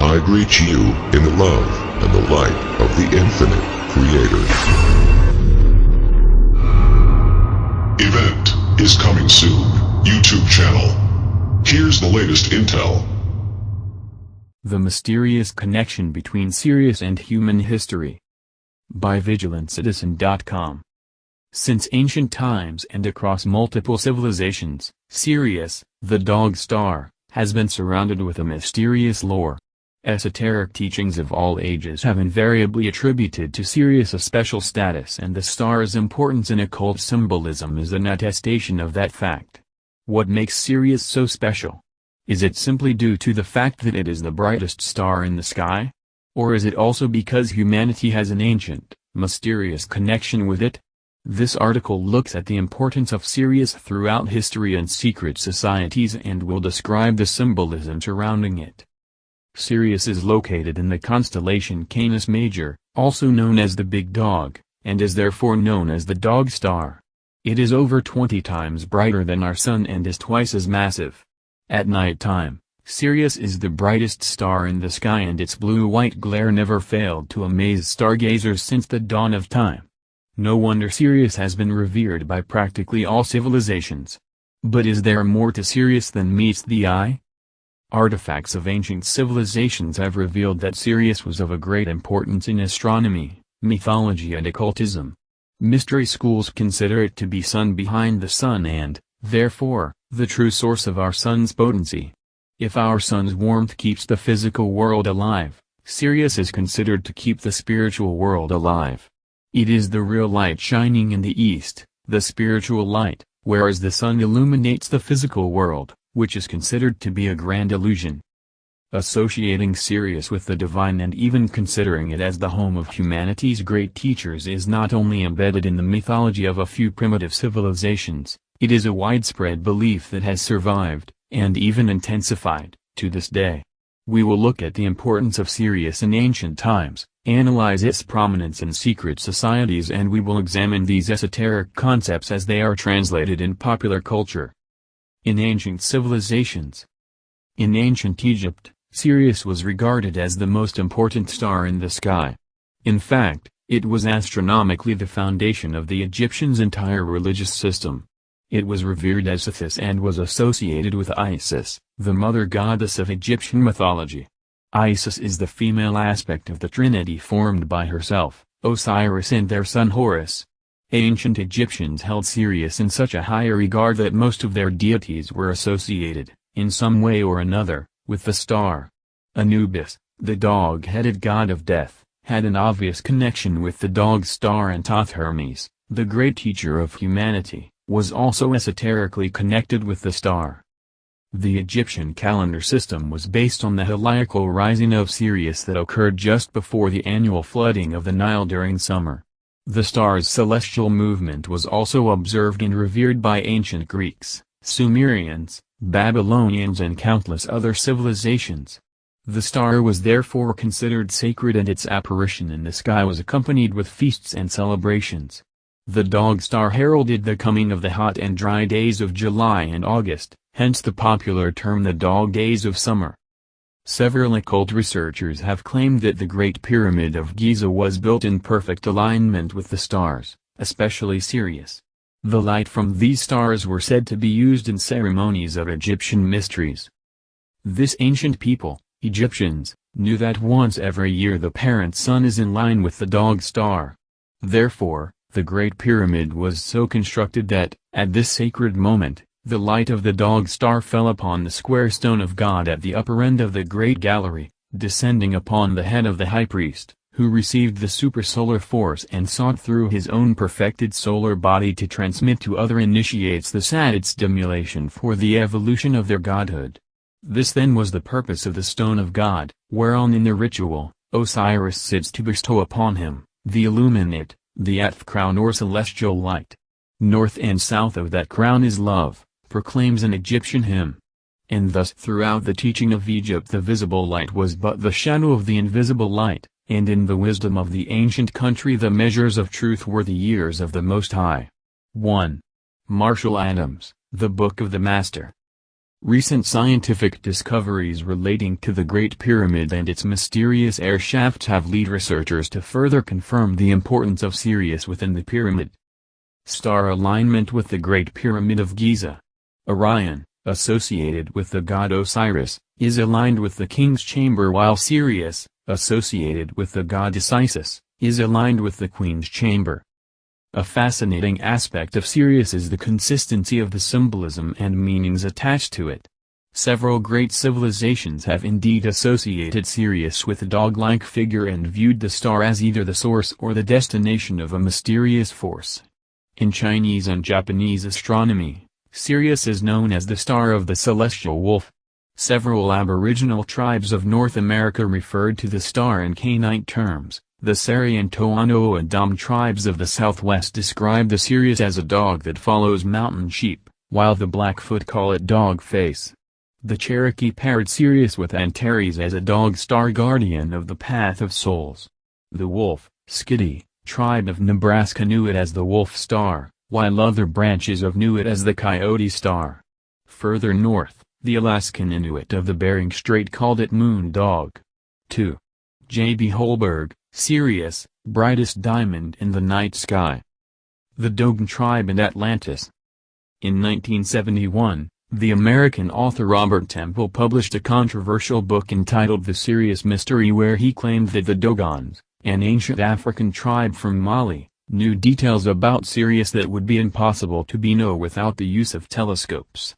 I greet you in the love and the light of the infinite Creator. Event is coming soon. YouTube channel. Here's the latest intel. The mysterious connection between Sirius and human history. By VigilantCitizen.com. Since ancient times and across multiple civilizations, Sirius, the dog star, has been surrounded with a mysterious lore. Esoteric teachings of all ages have invariably attributed to Sirius a special status, and the star's importance in occult symbolism is an attestation of that fact. What makes Sirius so special? Is it simply due to the fact that it is the brightest star in the sky? Or is it also because humanity has an ancient, mysterious connection with it? This article looks at the importance of Sirius throughout history and secret societies and will describe the symbolism surrounding it. Sirius is located in the constellation Canis Major, also known as the Big Dog, and is therefore known as the Dog Star. It is over 20 times brighter than our Sun and is twice as massive. At night time, Sirius is the brightest star in the sky, and its blue-white glare never failed to amaze stargazers since the dawn of time. No wonder Sirius has been revered by practically all civilizations. But is there more to Sirius than meets the eye? Artifacts of ancient civilizations have revealed that Sirius was of a great importance in astronomy, mythology and occultism. Mystery schools consider it to be sun behind the sun and, therefore, the true source of our sun's potency. If our sun's warmth keeps the physical world alive, Sirius is considered to keep the spiritual world alive. It is the real light shining in the east, the spiritual light, whereas the sun illuminates the physical world, which is considered to be a grand illusion. Associating Sirius with the divine and even considering it as the home of humanity's great teachers is not only embedded in the mythology of a few primitive civilizations, it is a widespread belief that has survived, and even intensified, to this day. We will look at the importance of Sirius in ancient times, analyze its prominence in secret societies, and we will examine these esoteric concepts as they are translated in popular culture. In ancient civilizations. In ancient Egypt, Sirius was regarded as the most important star in the sky. In fact, it was astronomically the foundation of the Egyptians' entire religious system. It was revered as Isis and was associated with Isis, the mother goddess of Egyptian mythology. Isis is the female aspect of the Trinity formed by herself, Osiris and their son Horus. Ancient Egyptians held Sirius in such a high regard that most of their deities were associated, in some way or another, with the star. Anubis, the dog-headed god of death, had an obvious connection with the dog star, and Thoth Hermes, the great teacher of humanity, was also esoterically connected with the star. The Egyptian calendar system was based on the heliacal rising of Sirius that occurred just before the annual flooding of the Nile during summer. The star's celestial movement was also observed and revered by ancient Greeks, Sumerians, Babylonians and countless other civilizations. The star was therefore considered sacred, and its apparition in the sky was accompanied with feasts and celebrations. The dog star heralded the coming of the hot and dry days of July and August, hence the popular term the dog days of summer. Several occult researchers have claimed that the Great Pyramid of Giza was built in perfect alignment with the stars, especially Sirius. The light from these stars were said to be used in ceremonies of Egyptian mysteries. This ancient people, Egyptians, knew that once every year the parent sun is in line with the dog star. Therefore, the Great Pyramid was so constructed that, at this sacred moment, the light of the dog star fell upon the square stone of God at the upper end of the Great Gallery, descending upon the head of the high priest, who received the supersolar force and sought through his own perfected solar body to transmit to other initiates the sad stimulation for the evolution of their godhood. This then was the purpose of the stone of God, whereon in the ritual, Osiris sits to bestow upon him, the illuminate, the eighth crown or celestial light. North and south of that crown is love, proclaims an Egyptian hymn. And thus throughout the teaching of Egypt the visible light was but the shadow of the invisible light, and in the wisdom of the ancient country the measures of truth were the years of the Most High. 1. Marshall Adams, The Book of the Master. Recent scientific discoveries relating to the Great Pyramid and its mysterious air shafts have led researchers to further confirm the importance of Sirius within the pyramid. Star alignment with the Great Pyramid of Giza. Orion, associated with the god Osiris, is aligned with the king's chamber, while Sirius, associated with the goddess Isis, is aligned with the queen's chamber. A fascinating aspect of Sirius is the consistency of the symbolism and meanings attached to it. Several great civilizations have indeed associated Sirius with a dog-like figure and viewed the star as either the source or the destination of a mysterious force. In Chinese and Japanese astronomy, Sirius is known as the star of the celestial wolf. Several aboriginal tribes of North America referred to the star in Canaanite terms. The Seri and Toano and Dom tribes of the southwest describe the Sirius as a dog that follows mountain sheep, while the Blackfoot call it dog face. The Cherokee paired Sirius with Antares as a dog star guardian of the path of souls. The Wolf, Skiddy, tribe of Nebraska knew it as the Wolf Star, while other branches of knew it as the Coyote Star. Further north, the Alaskan Inuit of the Bering Strait called it Moon Dog. 2. J. B. Holberg, Sirius, brightest diamond in the night sky. The Dogon tribe in Atlantis. In 1971, the American author Robert Temple published a controversial book entitled The Sirius Mystery, where he claimed that the Dogons, an ancient African tribe from Mali, knew details about Sirius that would be impossible to be known without the use of telescopes.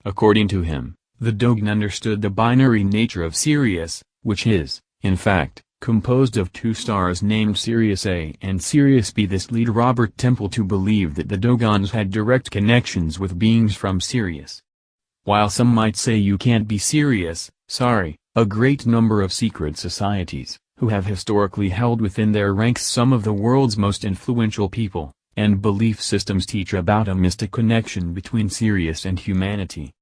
According to him, the Dogon understood the binary nature of Sirius, which is, in fact, composed of two stars named Sirius A and Sirius B. This led Robert Temple to believe that the Dogons had direct connections with beings from Sirius. While some might say you can't be Sirius, sorry, a great number of secret societies, who have historically held within their ranks some of the world's most influential people, and belief systems teach about a mystic connection between Sirius and humanity.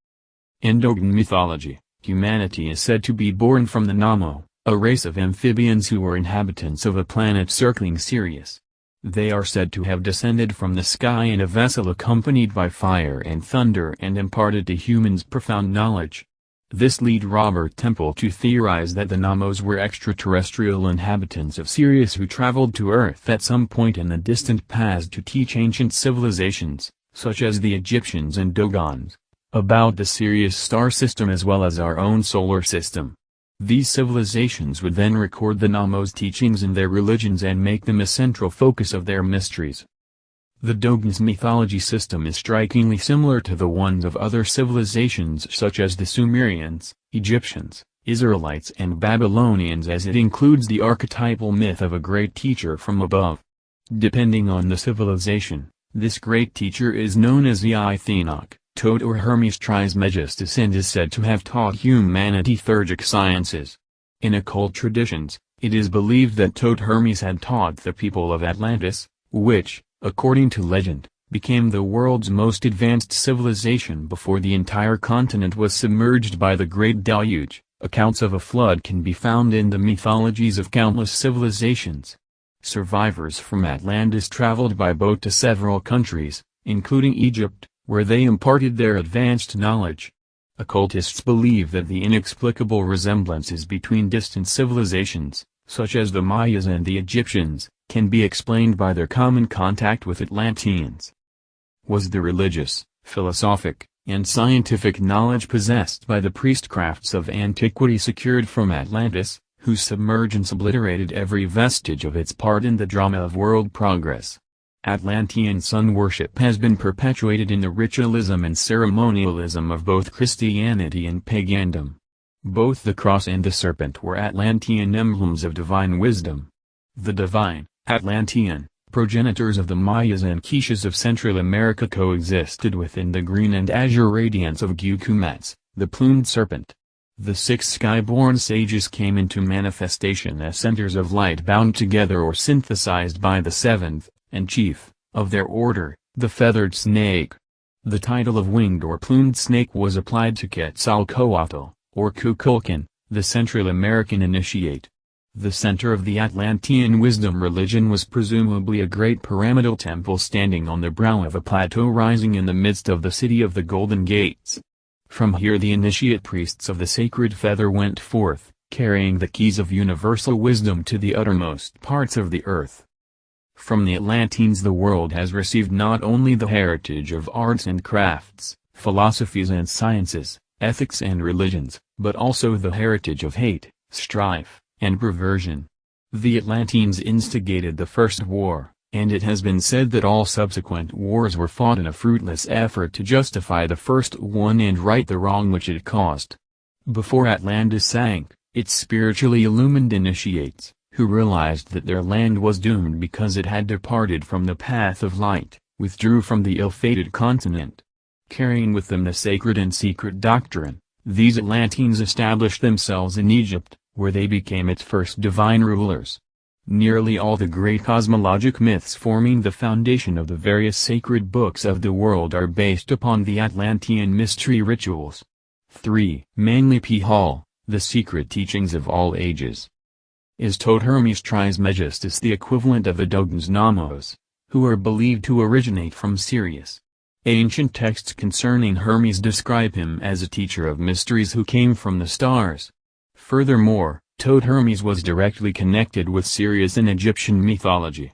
In Dogon mythology, humanity is said to be born from the Namo, a race of amphibians who were inhabitants of a planet circling Sirius. They are said to have descended from the sky in a vessel accompanied by fire and thunder and imparted to humans profound knowledge. This led Robert Temple to theorize that the Namos were extraterrestrial inhabitants of Sirius who traveled to Earth at some point in the distant past to teach ancient civilizations, such as the Egyptians and Dogons, about the Sirius star system as well as our own solar system. These civilizations would then record the Namos' teachings in their religions and make them a central focus of their mysteries. The Dogon's mythology system is strikingly similar to the ones of other civilizations such as the Sumerians, Egyptians, Israelites and Babylonians, as it includes the archetypal myth of a great teacher from above. Depending on the civilization, this great teacher is known as Enoch, Tot or Hermes Trismegistus, and is said to have taught humanity theurgic sciences. In occult traditions, it is believed that Tot Hermes had taught the people of Atlantis, which, according to legend, became the world's most advanced civilization before the entire continent was submerged by the Great Deluge. Accounts of a flood can be found in the mythologies of countless civilizations. Survivors from Atlantis traveled by boat to several countries, including Egypt, where they imparted their advanced knowledge. Occultists believe that the inexplicable resemblances between distant civilizations, such as the Mayas and the Egyptians, can be explained by their common contact with Atlanteans. Was the religious, philosophic, and scientific knowledge possessed by the priestcrafts of antiquity secured from Atlantis, whose submergence obliterated every vestige of its part in the drama of world progress? Atlantean sun worship has been perpetuated in the ritualism and ceremonialism of both Christianity and pagandom. Both the cross and the serpent were Atlantean emblems of divine wisdom. The divine, Atlantean, progenitors of the Mayas and Quiches of Central America coexisted within the green and azure radiance of Gucumatz, the plumed serpent. The six sky-born sages came into manifestation as centers of light bound together or synthesized by the seventh, and chief, of their order, the feathered snake. The title of winged or plumed snake was applied to Quetzalcoatl, or Kukulkan, the Central American initiate. The center of the Atlantean wisdom religion was presumably a great pyramidal temple standing on the brow of a plateau rising in the midst of the city of the Golden Gates. From here the initiate priests of the sacred feather went forth, carrying the keys of universal wisdom to the uttermost parts of the earth. From the Atlanteans the world has received not only the heritage of arts and crafts, philosophies and sciences, ethics and religions, but also the heritage of hate, strife, and perversion. The Atlanteans instigated the first war, and it has been said that all subsequent wars were fought in a fruitless effort to justify the first one and right the wrong which it caused. Before Atlantis sank, its spiritually illumined initiates, who realized that their land was doomed because it had departed from the path of light, withdrew from the ill-fated continent. Carrying with them the sacred and secret doctrine, these Atlanteans established themselves in Egypt, where they became its first divine rulers. Nearly all the great cosmologic myths forming the foundation of the various sacred books of the world are based upon the Atlantean mystery rituals. 3. Manly P. Hall, The Secret Teachings of All Ages. Is Toad Hermes Trismegistus the equivalent of the Dogons Namos, who are believed to originate from Sirius? Ancient texts concerning Hermes describe him as a teacher of mysteries who came from the stars. Furthermore, Toad Hermes was directly connected with Sirius in Egyptian mythology.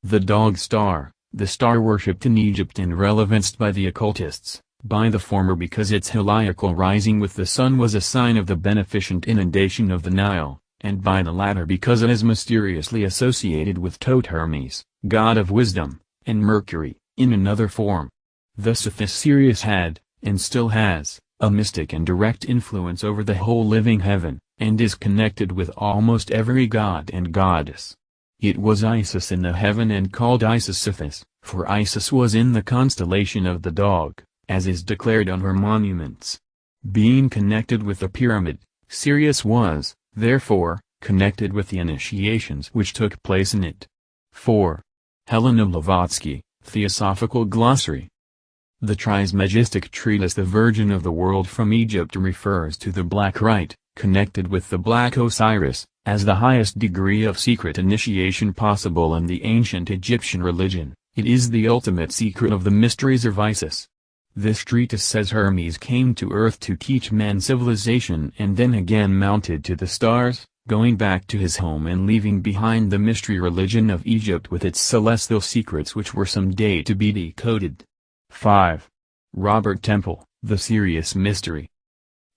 The dog star, the star worshipped in Egypt and relevanced by the occultists, by the former because its heliacal rising with the sun was a sign of the beneficent inundation of the Nile, and by the latter because it is mysteriously associated with Toad Hermes, god of wisdom, and Mercury, in another form. Thus Sirius had, and still has, a mystic and direct influence over the whole living heaven, and is connected with almost every god and goddess. It was Isis in the heaven and called Isis, for Isis was in the constellation of the dog, as is declared on her monuments. Being connected with the pyramid, Sirius was, therefore, connected with the initiations which took place in it. 4. Helena Blavatsky, Theosophical Glossary. The Trismegistic treatise The Virgin of the World from Egypt refers to the Black Rite, connected with the Black Osiris, as the highest degree of secret initiation possible in the ancient Egyptian religion. It is the ultimate secret of the mysteries of Isis. This treatise says Hermes came to earth to teach man civilization and then again mounted to the stars, going back to his home and leaving behind the mystery religion of Egypt with its celestial secrets which were someday to be decoded. 5. Robert Temple, The Sirius Mystery.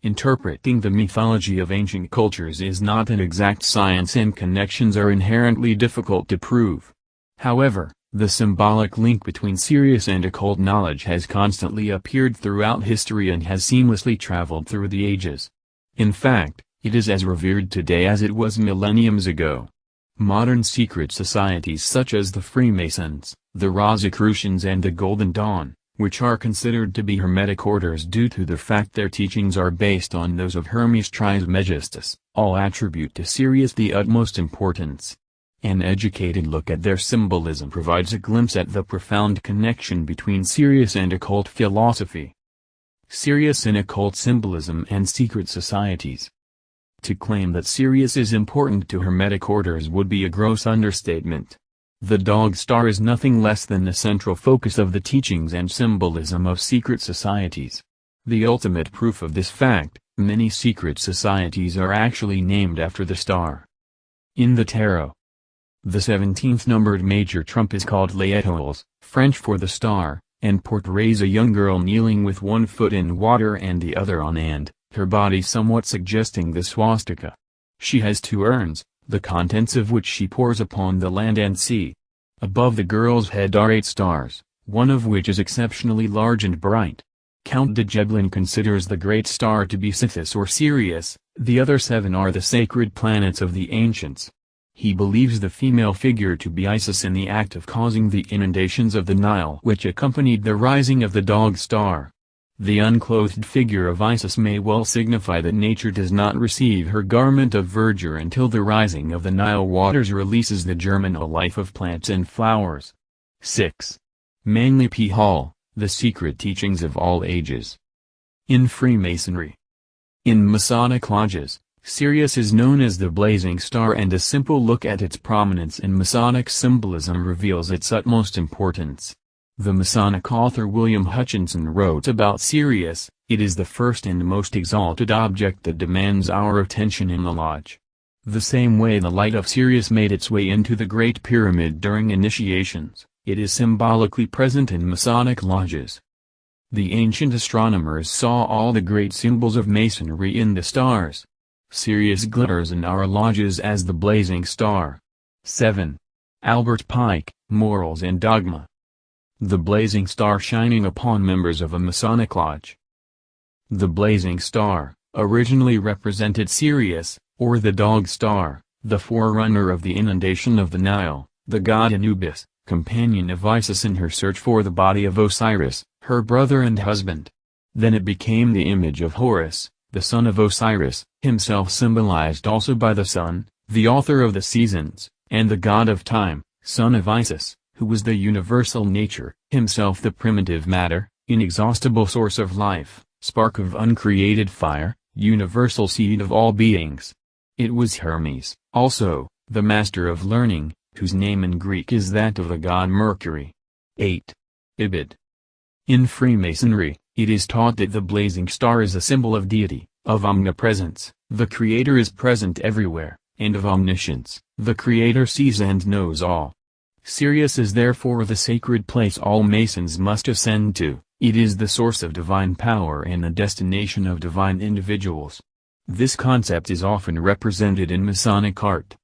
Interpreting the mythology of ancient cultures is not an exact science and connections are inherently difficult to prove. However, the symbolic link between Sirius and occult knowledge has constantly appeared throughout history and has seamlessly traveled through the ages. In fact, it is as revered today as it was millenniums ago. Modern secret societies such as the Freemasons, the Rosicrucians and the Golden Dawn, which are considered to be Hermetic orders due to the fact their teachings are based on those of Hermes Trismegistus, all attribute to Sirius the utmost importance. An educated look at their symbolism provides a glimpse at the profound connection between Sirius and occult philosophy. Sirius in occult symbolism and secret societies. To claim that Sirius is important to Hermetic orders would be a gross understatement. The dog star is nothing less than the central focus of the teachings and symbolism of secret societies. The ultimate proof of this fact, many secret societies are actually named after the star. In the tarot, the 17th numbered major trump is called l'Étoile, French for the star, and portrays a young girl kneeling with one foot in water and the other on land, her body somewhat suggesting the swastika. She has two urns, the contents of which she pours upon the land and sea. Above the girl's head are 8 stars, one of which is exceptionally large and bright. Count de Geblin considers the great star to be Sithis or Sirius, the other 7 are the sacred planets of the ancients. He believes the female figure to be Isis in the act of causing the inundations of the Nile which accompanied the rising of the dog star. The unclothed figure of Isis may well signify that nature does not receive her garment of verdure until the rising of the Nile waters releases the germinal life of plants and flowers. 6. Manly P. Hall, The Secret Teachings of All Ages. In Freemasonry. In Masonic lodges, Sirius is known as the blazing star, and a simple look at its prominence in Masonic symbolism reveals its utmost importance. The Masonic author William Hutchinson wrote about Sirius, It is the first and most exalted object that demands our attention in the lodge. The same way the light of Sirius made its way into the Great Pyramid during initiations, it is symbolically present in Masonic lodges. The ancient astronomers saw all the great symbols of Masonry in the stars. Sirius glitters in our lodges as the blazing star. 7. Albert Pike, Morals and Dogma. The blazing star shining upon members of a Masonic lodge. The blazing star, originally represented Sirius, or the dog star, the forerunner of the inundation of the Nile, the god Anubis, companion of Isis in her search for the body of Osiris, her brother and husband. Then it became the image of Horus, the son of Osiris, himself symbolized also by the sun, the author of the seasons, and the god of time, son of Isis, who was the universal nature, himself the primitive matter, inexhaustible source of life, spark of uncreated fire, universal seed of all beings. It was Hermes, also, the master of learning, whose name in Greek is that of the god Mercury. 8. Ibid. In Freemasonry, it is taught that the blazing star is a symbol of deity, of omnipresence, the Creator is present everywhere, and of omniscience, the Creator sees and knows all. Sirius is therefore the sacred place all Masons must ascend to, it is the source of divine power and the destination of divine individuals. This concept is often represented in Masonic art.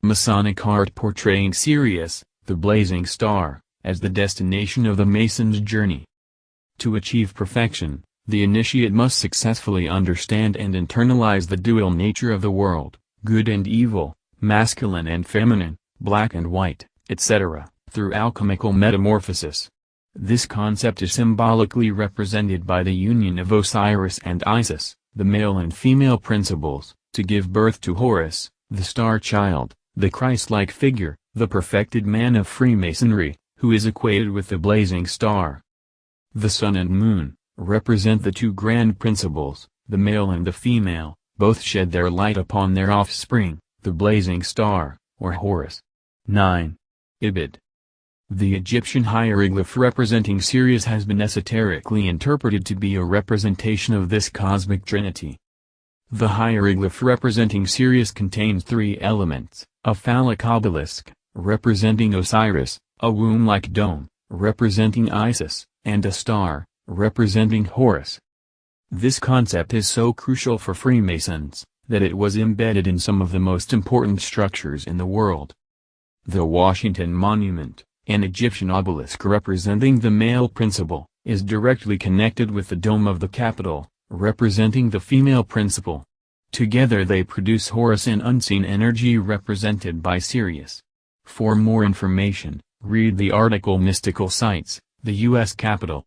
Masonic art portraying Sirius, the blazing star, as the destination of the Mason's journey. To achieve perfection, the initiate must successfully understand and internalize the dual nature of the world, good and evil, masculine and feminine, black and white, etc., through alchemical metamorphosis. This concept is symbolically represented by the union of Osiris and Isis, the male and female principles, to give birth to Horus, the star child, the Christ-like figure, the perfected man of Freemasonry, who is equated with the blazing star. The sun and moon, represent the two grand principles, the male and the female, both shed their light upon their offspring, the blazing star, or Horus. 9. Ibid. The Egyptian hieroglyph representing Sirius has been esoterically interpreted to be a representation of this cosmic trinity. The hieroglyph representing Sirius contains three elements, a phallic obelisk, representing Osiris, a womb-like dome, representing Isis, and a star, representing Horus. This concept is so crucial for Freemasons, that it was embedded in some of the most important structures in the world. The Washington Monument, an Egyptian obelisk representing the male principle, is directly connected with the dome of the Capitol, representing the female principle. Together they produce Horus, an unseen energy represented by Sirius. For more information, read the article Mystical Sites, the U.S. Capitol.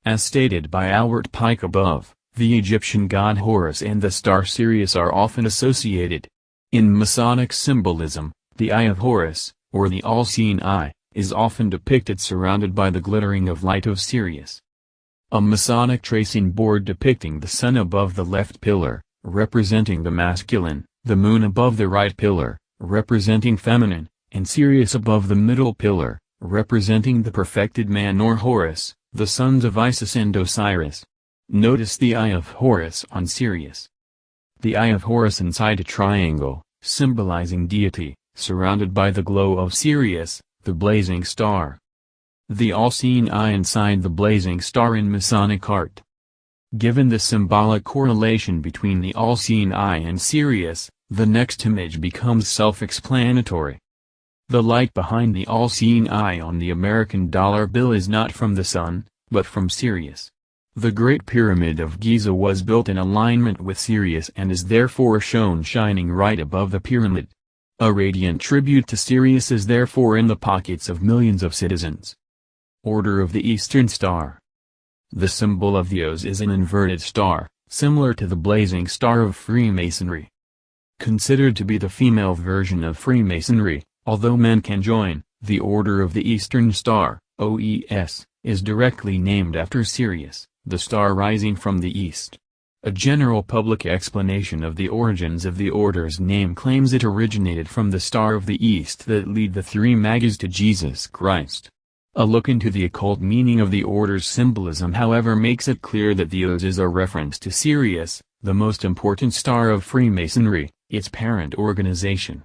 As stated by Albert Pike above, the Egyptian god Horus and the star Sirius are often associated. In Masonic symbolism, the eye of Horus, or the all-seeing eye, is often depicted surrounded by the glittering of light of Sirius. A Masonic tracing board depicting the sun above the left pillar, representing the masculine, the moon above the right pillar, representing feminine, and Sirius above the middle pillar, representing the perfected man or Horus, the sons of Isis and Osiris. Notice the eye of Horus on Sirius. The eye of Horus inside a triangle, symbolizing deity, surrounded by the glow of Sirius, the blazing star. The all-seeing eye inside the blazing star in Masonic art. Given the symbolic correlation between the all-seeing eye and Sirius, the next image becomes self-explanatory. The light behind the all-seeing eye on the American dollar bill is not from the sun, but from Sirius. The Great Pyramid of Giza was built in alignment with Sirius and is therefore shown shining right above the pyramid. A radiant tribute to Sirius is therefore in the pockets of millions of citizens. Order of the Eastern Star. The symbol of the Oz is an inverted star, similar to the blazing star of Freemasonry. Considered to be the female version of Freemasonry, although men can join, the Order of the Eastern Star, OES, is directly named after Sirius, the star rising from the east. A general public explanation of the origins of the order's name claims it originated from the Star of the East that lead the three Magi's to Jesus Christ. A look into the occult meaning of the order's symbolism however makes it clear that the O's is a reference to Sirius, the most important star of Freemasonry, its parent organization.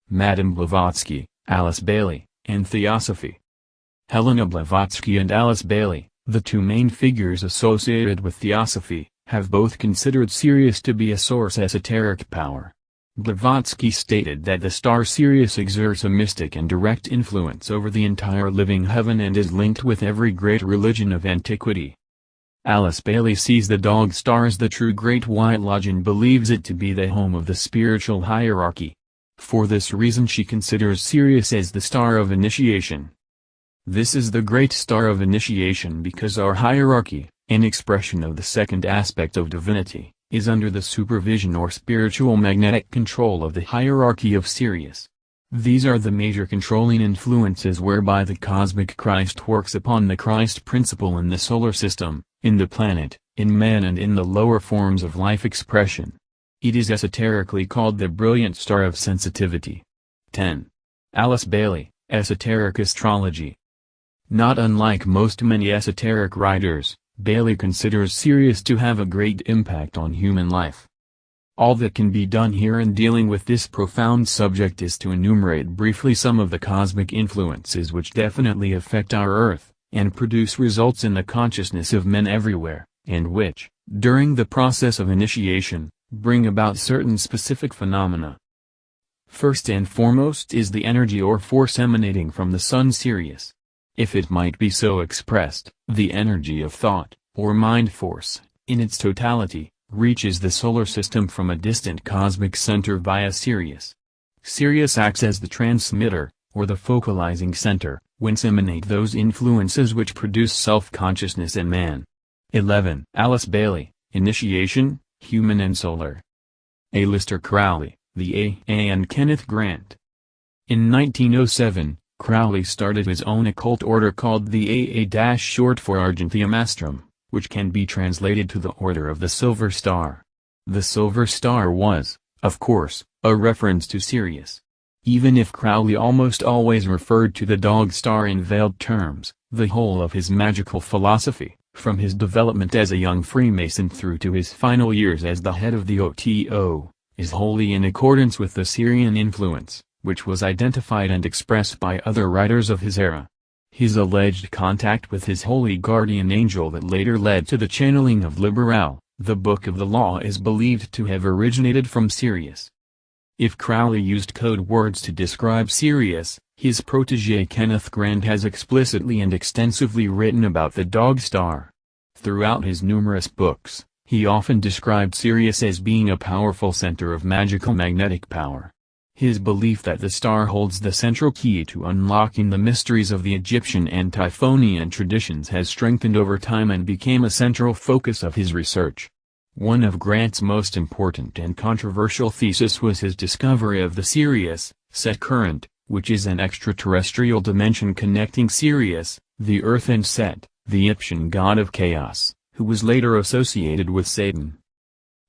Madame Blavatsky, Alice Bailey, and Theosophy. Helena Blavatsky and Alice Bailey, the two main figures associated with Theosophy, have both considered Sirius to be a source esoteric power. Blavatsky stated that the star Sirius exerts a mystic and direct influence over the entire living heaven and is linked with every great religion of antiquity. Alice Bailey sees the dog star as the true Great White Lodge and believes it to be the home of the spiritual hierarchy. For this reason she considers Sirius as the star of initiation. This is the great star of initiation because our hierarchy, an expression of the second aspect of divinity, is under the supervision or spiritual magnetic control of the hierarchy of Sirius. These are the major controlling influences whereby the cosmic Christ works upon the Christ principle in the solar system, in the planet, in man and in the lower forms of life expression. It is esoterically called the brilliant star of sensitivity. 10. Alice Bailey, Esoteric Astrology. Not unlike many esoteric writers, Bailey considers Sirius to have a great impact on human life. All that can be done here in dealing with this profound subject is to enumerate briefly some of the cosmic influences which definitely affect our Earth, and produce results in the consciousness of men everywhere, and which, during the process of initiation, bring about certain specific phenomena. First and foremost is the energy or force emanating from the sun Sirius. If it might be so expressed, the energy of thought, or mind force, in its totality, reaches the solar system from a distant cosmic center via Sirius. Sirius acts as the transmitter, or the focalizing center, whence emanate those influences which produce self-consciousness in man. 11. Alice Bailey, Initiation, Human and Solar. Aleister Crowley, the A.A. and Kenneth Grant. In 1907, Crowley started his own occult order called the AA- short for Argenteum Astrum, which can be translated to the Order of the Silver Star. The Silver Star was, of course, a reference to Sirius. Even if Crowley almost always referred to the dog star in veiled terms, the whole of his magical philosophy, from his development as a young Freemason through to his final years as the head of the OTO, is wholly in accordance with the Sirian influence, which was identified and expressed by other writers of his era. His alleged contact with his holy guardian angel that later led to the channeling of Liberal, the Book of the Law, is believed to have originated from Sirius. If Crowley used code words to describe Sirius, his protégé Kenneth Grant has explicitly and extensively written about the dog star. Throughout his numerous books, he often described Sirius as being a powerful center of magical magnetic power. His belief that the star holds the central key to unlocking the mysteries of the Egyptian and Typhonian traditions has strengthened over time and became a central focus of his research. One of Grant's most important and controversial theses was his discovery of the Sirius Set current, which is an extraterrestrial dimension connecting Sirius, the Earth, and Set, the Egyptian god of chaos, who was later associated with Satan.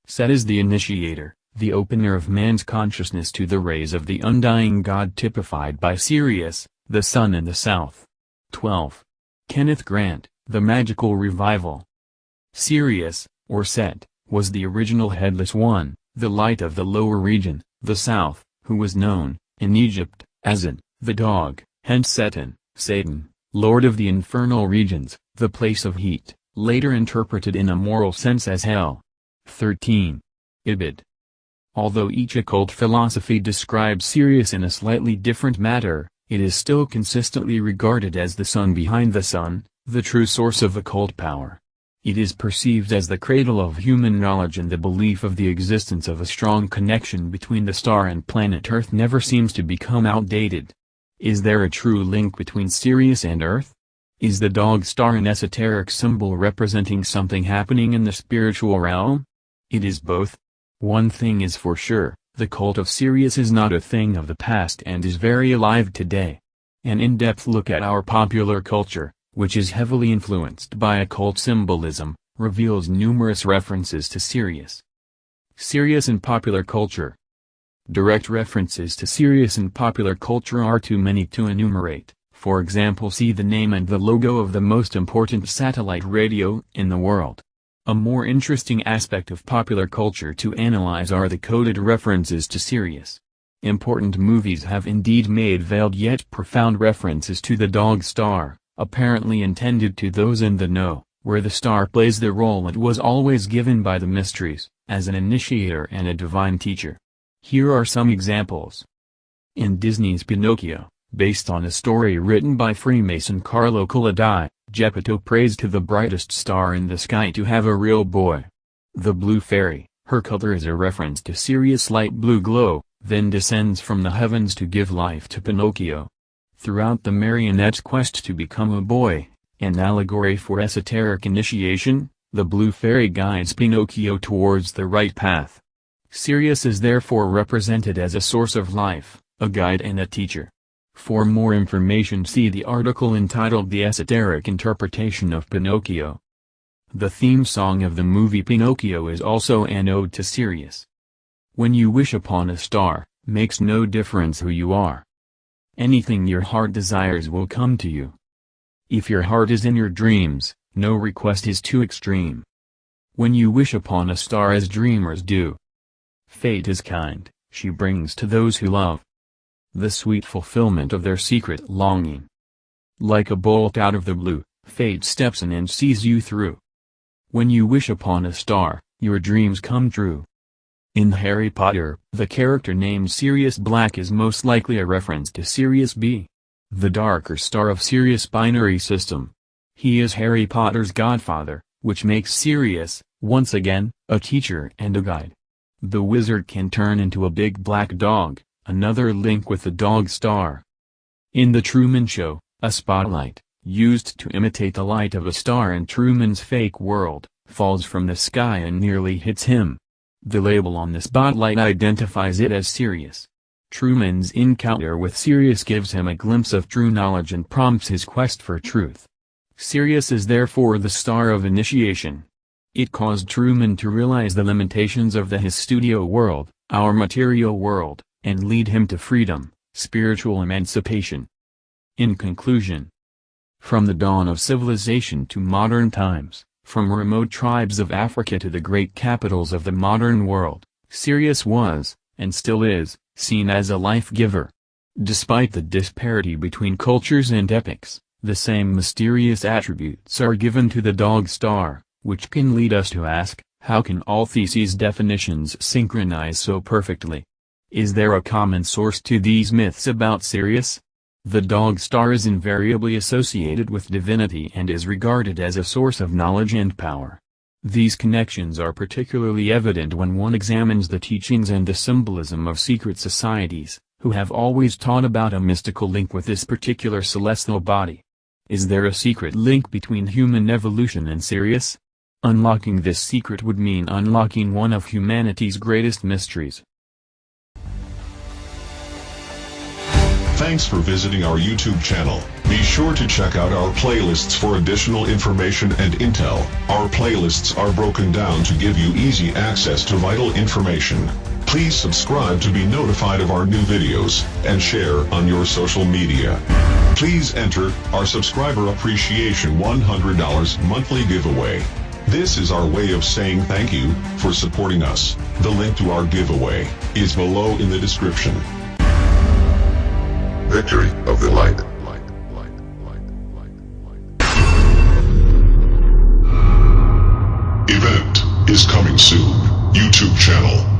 Set is the initiator, the opener of man's consciousness to the rays of the undying God typified by Sirius, the sun in the south. 12. Kenneth Grant, The Magical Revival. Sirius, or Set, was the original headless one, the light of the lower region, the south, who was known, in Egypt, as an, the dog, hence Satan, lord of the infernal regions, the place of heat, later interpreted in a moral sense as hell. 13. Ibid. Although each occult philosophy describes Sirius in a slightly different manner, it is still consistently regarded as the sun behind the sun, the true source of occult power. It is perceived as the cradle of human knowledge, and the belief of the existence of a strong connection between the star and planet Earth never seems to become outdated. Is there a true link between Sirius and Earth? Is the dog star an esoteric symbol representing something happening in the spiritual realm? It is both. One thing is for sure, the cult of Sirius is not a thing of the past and is very alive today. An in-depth look at our popular culture, which is heavily influenced by occult symbolism, reveals numerous references to Sirius. Sirius in popular culture. Direct references to Sirius in popular culture are too many to enumerate, For example, see the name and the logo of the most important satellite radio in the world. A more interesting aspect of popular culture to analyze are the coded references to Sirius. Important movies have indeed made veiled yet profound references to the dog star, apparently intended to those in the know, where the star plays the role it was always given by the mysteries, as an initiator and a divine teacher. Here are some examples. In Disney's Pinocchio, based on a story written by Freemason Carlo Collodi, Geppetto prays to the brightest star in the sky to have a real boy. The blue fairy, her color is a reference to Sirius' light blue glow, then descends from the heavens to give life to Pinocchio. Throughout the marionette's quest to become a boy, an allegory for esoteric initiation, the blue fairy guides Pinocchio towards the right path. Sirius is therefore represented as a source of life, a guide and a teacher. For more information, see the article entitled The Esoteric Interpretation of Pinocchio. The theme song of the movie Pinocchio is also an ode to Sirius. When you wish upon a star, makes no difference who you are. Anything your heart desires will come to you. If your heart is in your dreams, no request is too extreme. When you wish upon a star as dreamers do. Fate is kind, she brings to those who love the sweet fulfillment of their secret longing. Like a bolt out of the blue, fate steps in and sees you through. When you wish upon a star, your dreams come true. In Harry Potter, the character named Sirius Black is most likely a reference to Sirius B, the darker star of Sirius' binary system. He is Harry Potter's godfather, which makes Sirius, once again, a teacher and a guide. The wizard can turn into a big black dog, another link with the dog star. In The Truman Show, a spotlight, used to imitate the light of a star in Truman's fake world, falls from the sky and nearly hits him. The label on the spotlight identifies it as Sirius. Truman's encounter with Sirius gives him a glimpse of true knowledge and prompts his quest for truth. Sirius is therefore the star of initiation. It caused Truman to realize the limitations of his studio world, our material world, and lead him to freedom, spiritual emancipation. In conclusion, from the dawn of civilization to modern times, from remote tribes of Africa to the great capitals of the modern world, Sirius was, and still is, seen as a life-giver. Despite the disparity between cultures and epochs, the same mysterious attributes are given to the dog star, which can lead us to ask, how can all these definitions synchronize so perfectly? Is there a common source to these myths about Sirius? The dog star is invariably associated with divinity and is regarded as a source of knowledge and power. These connections are particularly evident when one examines the teachings and the symbolism of secret societies, who have always taught about a mystical link with this particular celestial body. Is there a secret link between human evolution and Sirius? Unlocking this secret would mean unlocking one of humanity's greatest mysteries. Thanks for visiting our YouTube channel. Be sure to check out our playlists for additional information and intel. Our playlists are broken down to give you easy access to vital information. Please subscribe to be notified of our new videos, and share on your social media. Please enter our Subscriber Appreciation $100 monthly giveaway. This is our way of saying thank you for supporting us. The link to our giveaway is below in the description. Victory of the light. Event is coming soon. YouTube channel.